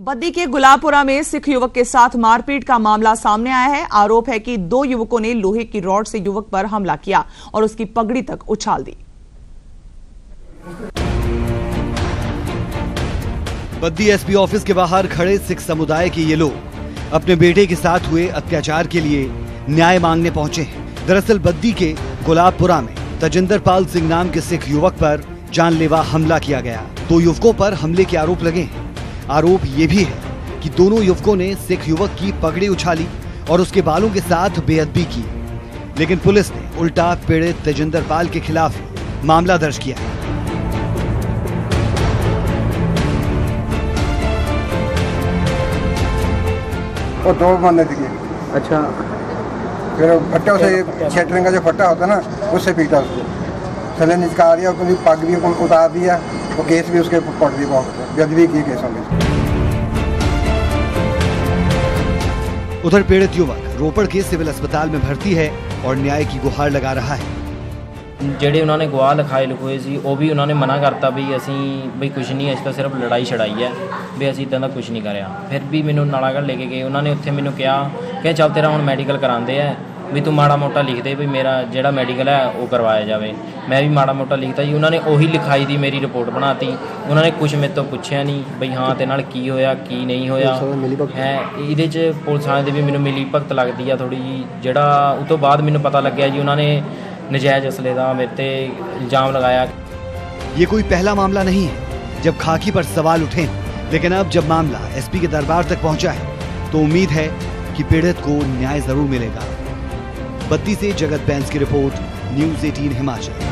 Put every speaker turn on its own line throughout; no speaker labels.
बद्दी के गुलाबपुरा में सिख युवक के साथ मारपीट का मामला सामने आया है। आरोप है कि दो युवकों ने लोहे की रॉड से युवक पर हमला किया और उसकी पगड़ी तक उछाल दी।
बद्दी एसपी ऑफिस के बाहर खड़े सिख समुदाय के ये लोग अपने बेटे के साथ हुए अत्याचार के लिए न्याय मांगने पहुंचे हैं। दरअसल बद्दी के गुलाबपुरा में तजिंदर पाल सिंह नाम के सिख युवक पर जानलेवा हमला किया गया। दो युवकों पर हमले के आरोप लगे हैं। आरोप ये भी है कि दोनों युवकों ने सिख युवक की पगड़ी उछाली और उसके बालों के साथ बेअदबी की, लेकिन पुलिस ने उल्टा पीड़ित तजिंदर पाल के खिलाफ मामला दर्ज किया है।
और दो बंदे दिखे।
अच्छा,
फिर फट्टे से शटरिंग का जो फट्टा होता है ना, उससे पीटा उसको, थैले निकाल दिया, उसकी पग भी उतार दिया, वो केस भी उसके पड़ दी, बहुत बेअदबी की केसों में।
उधर पीड़ित युवक रोपड़ के सिविल अस्पताल में भर्ती है और न्याय की गुहार लगा रहा है।
ਜਿਹੜੇ ਉਹਨਾਂ ਨੇ ਗਵਾਹ ਲਿਖਾਏ ਸੀ ਉਹ ਵੀ ਉਹਨਾਂ ਨੇ ਮਨਾ ਕਰਤਾ ਵੀ ਅਸੀਂ ਬਈ ਕੁਝ ਨਹੀਂ, ਅਸੀਂ ਤਾਂ ਸਿਰਫ ਲੜਾਈ ਛੜਾਈ ਹੈ, ਵੀ ਅਸੀਂ ਇਦਾਂ ਦਾ ਕੁਝ ਨਹੀਂ ਕਰਿਆ। ਫਿਰ ਵੀ ਮੈਨੂੰ ਨਾਲਾਗੜ੍ਹ ਲੈ ਕੇ ਗਏ। ਉਹਨਾਂ ਨੇ ਉੱਥੇ ਮੈਨੂੰ ਕਿਹਾ ਕਿ ਚੱਲ ਤੇਰਾ ਹੁਣ ਮੈਡੀਕਲ ਕਰਾਉਂਦੇ ਆ, ਵੀ ਤੂੰ ਮਾੜਾ ਮੋਟਾ ਲਿਖ ਦੇ ਵੀ ਮੇਰਾ ਜਿਹੜਾ ਮੈਡੀਕਲ ਹੈ ਉਹ ਕਰਵਾਇਆ ਜਾਵੇ। ਮੈਂ ਵੀ ਮਾੜਾ ਮੋਟਾ ਲਿਖਤਾ ਜੀ। ਉਹਨਾਂ ਨੇ ਉਹੀ ਲਿਖਾਈ ਦੀ ਮੇਰੀ ਰਿਪੋਰਟ ਬਣਾਤੀ। ਉਹਨਾਂ ਨੇ ਕੁਝ ਮੇਰੇ ਤੋਂ ਪੁੱਛਿਆ ਨਹੀਂ ਬਈ ਹਾਂ ਤੇ ਨਾਲ ਕੀ ਹੋਇਆ ਕੀ ਨਹੀਂ ਹੋਇਆ ਹੈ। ਇਹਦੇ 'ਚ ਪੁਲਿਸ ਵਾਲਿਆਂ ਦੀ ਵੀ ਮੈਨੂੰ ਮਿਲੀ ਭਗਤ ਲੱਗਦੀ ਆ ਥੋੜ੍ਹੀ ਜੀ। ਜਿਹੜਾ ਉਹ ਤੋਂ ਬਾਅਦ ਮੈਨੂੰ ਪਤਾ ਲੱਗਿਆ ਜੀ ਉਹਨਾਂ ਨੇ नजायज असले का मेरे पे इल्जाम लगाया।
ये कोई पहला मामला नहीं है जब खाकी पर सवाल उठे, लेकिन अब जब मामला एसपी के दरबार तक पहुंचा है तो उम्मीद है कि पीड़ित को न्याय जरूर मिलेगा। बद्दी से जगत बैंस की रिपोर्ट, न्यूज़ 18 हिमाचल।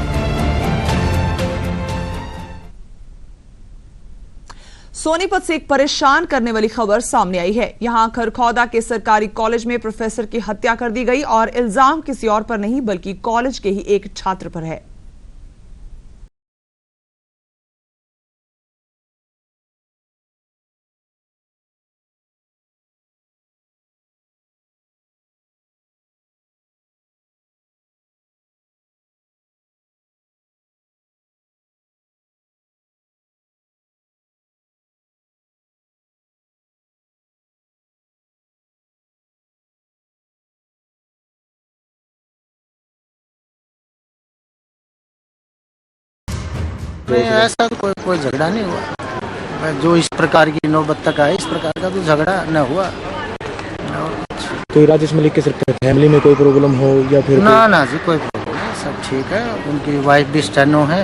सोनीपत से एक परेशान करने वाली खबर सामने आई है। यहां खरखौदा के सरकारी कॉलेज में प्रोफेसर की हत्या कर दी गई और इल्जाम किसी और पर नहीं बल्कि कॉलेज के ही एक छात्र पर है।
नहीं, ऐसा तो कोई झगड़ा नहीं हुआ। जो इस प्रकार की नौबत तक आए, इस प्रकार का तो झगड़ा न हुआ।
कोई राजेश मलिक के सिर्फ फैमिली में कोई प्रॉब्लम हो या फिर
ना ना जी, कोई प्रॉब्लम नहीं, सब ठीक है। उनकी वाइफ भी स्टेनो है,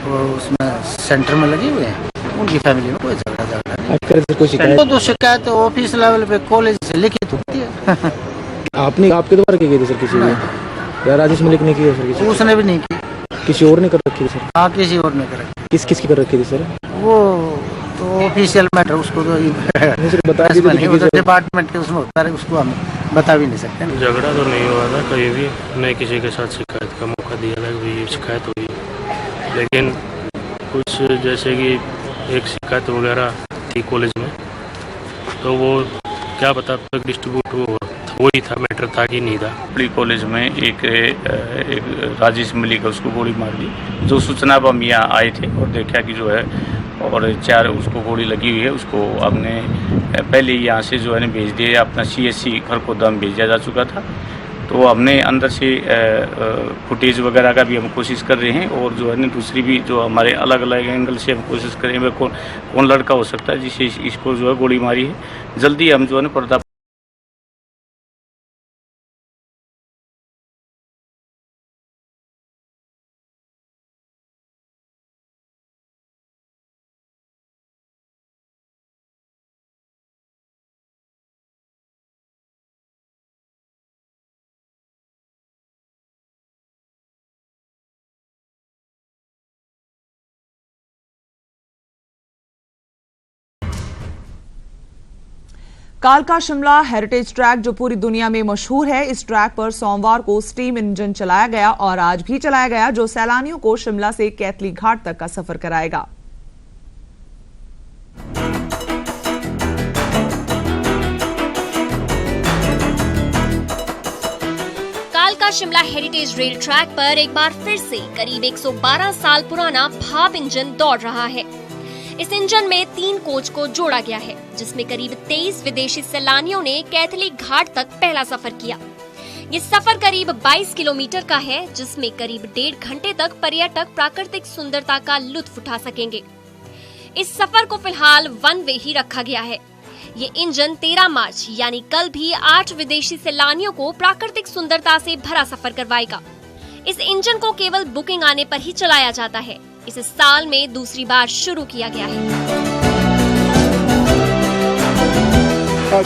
वो उसमें सेंटर में लगी हुई है। उनकी फैमिली में कोई झगड़ा नहीं।
कोई शिकायत
तो शिकायत ऑफिस लेवल पे कॉलेज से लिखित होती है।
आपने आपके द्वारा की गई थी सर किसी ने, या राजेश मलिक ने की सर? किसी
उसने भी नहीं की।
किसी और ने कर रखी थी सर?
हाँ, किसी और ने कर रखी।
किस की कर रखी थी सर?
वो तो ऑफिशियल मैटर, उसको तो
बता दीजिए।
डिपार्टमेंट के उसमें होता है, उसको हम बता भी नहीं सकते।
झगड़ा तो नहीं हुआ था कहीं भी, नहीं किसी के साथ शिकायत का मौका दिया था कि शिकायत हुई, लेकिन कुछ जैसे कि एक शिकायत वगैरह थी कॉलेज में, तो वो क्या पता डिस्ट्रीब्यूट वही था, मैटर था कि नहीं था।
अपनी कॉलेज में एक राजेश मलिक उसको गोली मार दी। जो सूचना पर हम यहाँ आए थे और देखा कि जो है और 4 उसको गोली लगी हुई है। उसको हमने पहले यहाँ से जो है ना भेज दिया, अपना CSC खरखौदा में भेजा जा चुका था। तो हमने अंदर से फुटेज वगैरह का भी हम कोशिश कर रहे हैं, और जो है ना दूसरी भी जो हमारे अलग अलग एंगल से हम कोशिश कर रहे हैं कौन लड़का हो सकता है जिसे इसको जो है गोली मारी है। जल्दी हम जो है ना पर्दा
कालका शिमला हेरिटेज ट्रैक जो पूरी दुनिया में मशहूर है, इस ट्रैक पर सोमवार को स्टीम इंजन चलाया गया और आज भी चलाया गया, जो सैलानियों को शिमला से कैथली घाट तक का सफर कराएगा।
कालका शिमला हेरिटेज रेल ट्रैक पर एक बार फिर से करीब 112 साल पुराना भाप इंजन दौड़ रहा है। इस इंजन में 3 कोच को जोड़ा गया है, जिसमें करीब 23 विदेशी सैलानियों ने कैथलिक घाट तक पहला सफर किया। ये सफर करीब 22 किलोमीटर का है, जिसमें करीब 1.5 घंटे तक पर्यटक प्राकृतिक सुंदरता का लुत्फ उठा सकेंगे। इस सफर को फिलहाल 1 वे ही रखा गया है। ये इंजन 13 मार्च यानी कल भी 8 विदेशी सैलानियों को प्राकृतिक सुंदरता से भरा सफर करवाएगा। इस इंजन को केवल बुकिंग आने पर ही चलाया जाता है। इसे साल में दूसरी बार शुरू किया गया है।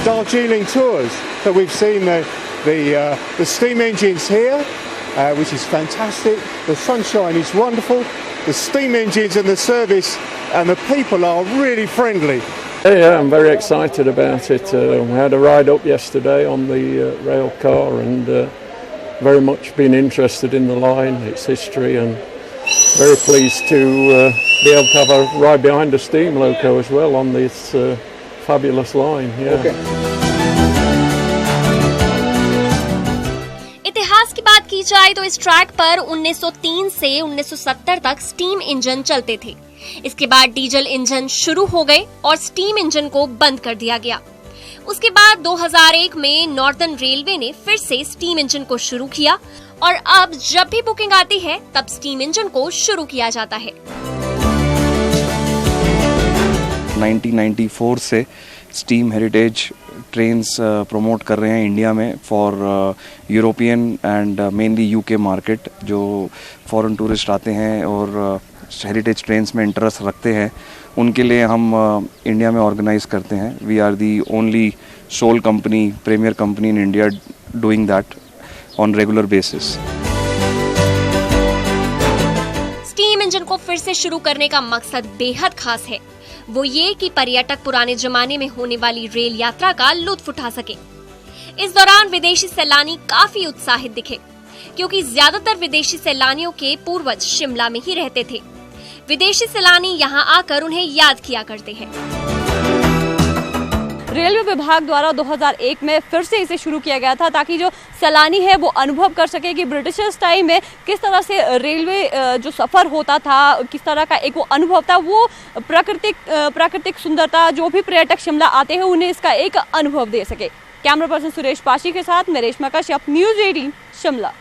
Darjeeling tours that we've seen the steam engines here, which is fantastic. The sunshine is wonderful. The steam engines and the service and the people are really friendly.
Yeah, I'm very excited about it. We had a ride up yesterday on the rail car and very much been interested in the line, its history, and very pleased to be able to have a ride behind a steam loco as well on this fabulous line. Yeah. Okay.
इतिहास की बात की जाए तो इस track पर 1903 से 1970 तक स्टीम इंजन चलते थे। इसके बाद डीजल इंजन शुरू हो गए और स्टीम इंजन को बंद कर दिया गया। उसके बाद 2001 में नॉर्दर्न रेलवे ने फिर से स्टीम इंजन को शुरू किया और अब जब भी बुकिंग आती है तब स्टीम इंजन को शुरू किया जाता है।
1994 से स्टीम हेरिटेज ट्रेन्स प्रमोट कर रहे हैं इंडिया में for European and mainly UK market. जो फॉरेन टूरिस्ट आते हैं और हेरिटेज ट्रेन्स में इंटरेस्ट रखते हैं, उनके लिए हम इंडिया में ऑर्गेनाइज करते हैं। We are the only sole company, premier company in India doing that on regular basis.
Steam engine को फिर से शुरू करने का मकसद बेहद खास है। वो ये कि पर्यटक पुराने जमाने में होने वाली रेल यात्रा का लुत्फ उठा सके। इस दौरान विदेशी सैलानी काफी उत्साहित दिखे, क्योंकि ज्यादातर विदेशी सैलानियों के पूर्वज शिमला में ही रहते थे। विदेशी सैलानी यहाँ आकर उन्हें याद किया करते हैं।
रेलवे विभाग द्वारा 2001 में फिर से इसे शुरू किया गया था, ताकि जो सैलानी है वो अनुभव कर सके कि ब्रिटिशर्स टाइम में किस तरह से रेलवे जो सफ़र होता था, किस तरह का एक वो अनुभव था। वो प्राकृतिक सुंदरता, जो भी पर्यटक शिमला आते हैं उन्हें इसका एक अनुभव दे सके। कैमरा पर्सन सुरेश पाशी के साथ मैं रेशमा कश्यप, न्यूज़ 18 शिमला।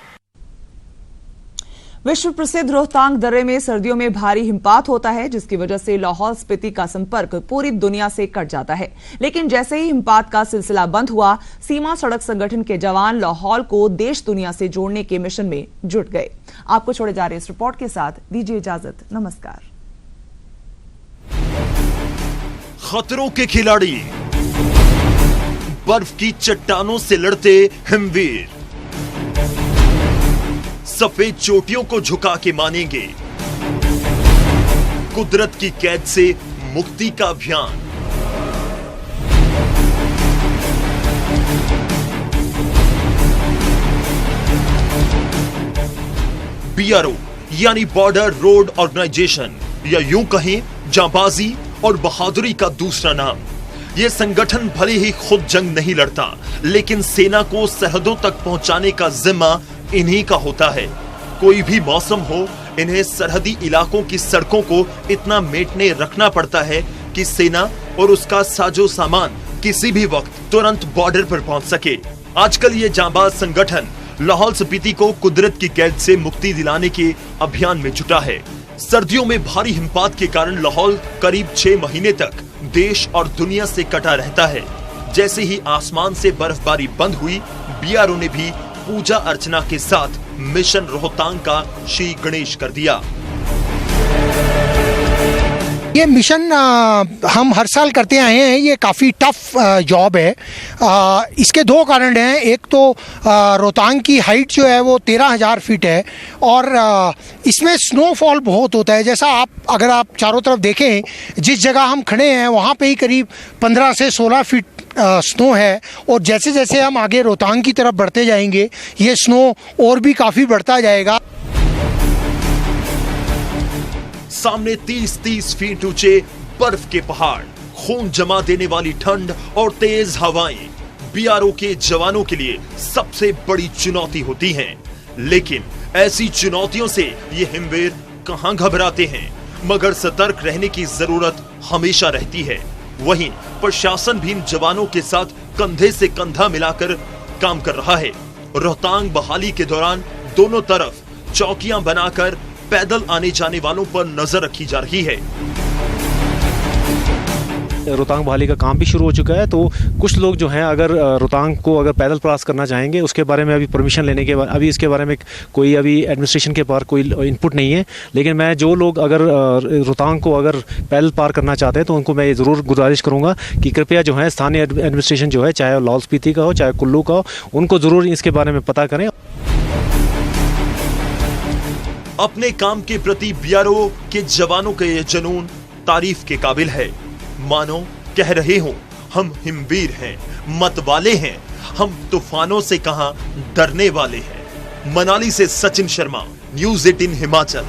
विश्व प्रसिद्ध रोहतांग दर्रे में सर्दियों में भारी हिमपात होता है, जिसकी वजह से लाहौल स्पीति का संपर्क पूरी दुनिया से कट जाता है। लेकिन जैसे ही हिमपात का सिलसिला बंद हुआ, सीमा सड़क संगठन के जवान लाहौल को देश दुनिया से जोड़ने के मिशन में जुट गए। आपको छोड़े जा रहे इस रिपोर्ट के साथ दीजिए इजाजत। नमस्कार।
खतरों के खिलाड़ी, बर्फ की चट्टानों से लड़ते हिमवीर, सफेद चोटियों को झुका के मानेंगे कुदरत की कैद से मुक्ति का अभियान। बीआरओ यानी बॉर्डर रोड ऑर्गेनाइजेशन, या यूं कहें जांबाजी और बहादुरी का दूसरा नाम। यह संगठन भले ही खुद जंग नहीं लड़ता, लेकिन सेना को सरहदों तक पहुंचाने का जिम्मा इन्हीं का होता है। कोई भी मौसम हो, इन्हें सरहदी इलाकों की सड़कों को इतना मेंटेन रखना पड़ता है कि सेना और उसका साजो सामान किसी भी वक्त तुरंत बॉर्डर पर पहुंच सके। आजकल ये जांबाज संगठन लाहौल स्पीति को कुदरत की कैद से मुक्ति दिलाने के अभियान में जुटा है। सर्दियों में भारी हिमपात के कारण लाहौल करीब 6 महीने तक देश और दुनिया से कटा रहता है। जैसे ही आसमान से बर्फबारी बंद हुई, बीआरओ ने भी पूजा अर्चना के साथ मिशन रोहतांग का श्री गणेश कर दिया।
ये मिशन हम हर साल करते आए हैं। ये काफ़ी टफ जॉब है। इसके 2 कारण हैं। एक तो रोहतांग की हाइट जो है वो 13,000 फीट है और इसमें स्नोफॉल बहुत होता है। जैसा अगर आप चारों तरफ देखें, जिस जगह हम खड़े हैं वहाँ पे ही करीब 15 से 16 फीट स्नो है और जैसे जैसे हम आगे रोहतांग की तरफ बढ़ते जाएंगे ये स्नो और भी काफ़ी बढ़ता जाएगा।
सामने 30-30 फीट ऊंचे बर्फ के पहाड़, खून जमा देने वाली ठंड और तेज हवाएं बीआरओ के जवानों के लिए सबसे बड़ी चुनौती होती हैं। लेकिन ऐसी चुनौतियों से ये हिमवीर कहां घबराते हैं। मगर सतर्क रहने की जरूरत हमेशा रहती है। वहीं प्रशासन भी इन जवानों के साथ कंधे से कंधा मिलाकर काम कर रहा है। रोहतांग बहाली के दौरान दोनों तरफ चौकियां बनाकर पैदल आने जाने वालों पर नजर रखी जा रही है।
रोहतांग बहाली का काम भी शुरू हो चुका है, तो कुछ लोग जो हैं अगर रोहतांग को अगर पैदल क्रॉस करना चाहेंगे, उसके बारे में अभी परमिशन लेने के बाद अभी इसके बारे में कोई अभी एडमिनिस्ट्रेशन के पास कोई इनपुट नहीं है। लेकिन मैं जो लोग अगर रोहतांग को अगर पैदल पार करना चाहते हैं तो उनको मैं ज़रूर गुजारिश करूँगा कि कृपया जो है स्थानीय एडमिनिस्ट्रेशन जो है, चाहे लाहौल स्पीति का हो चाहे कुल्लू का हो, उनको ज़रूर इसके बारे में पता करें।
अपने काम के प्रति बीआरओ के जवानों का ये जुनून तारीफ के काबिल है। मानो कह रहे हो हम हिमवीर हैं, मत वाले हैं, हम तूफानों से कहां डरने वाले हैं। मनाली से सचिन शर्मा, न्यूज़ 18 हिमाचल।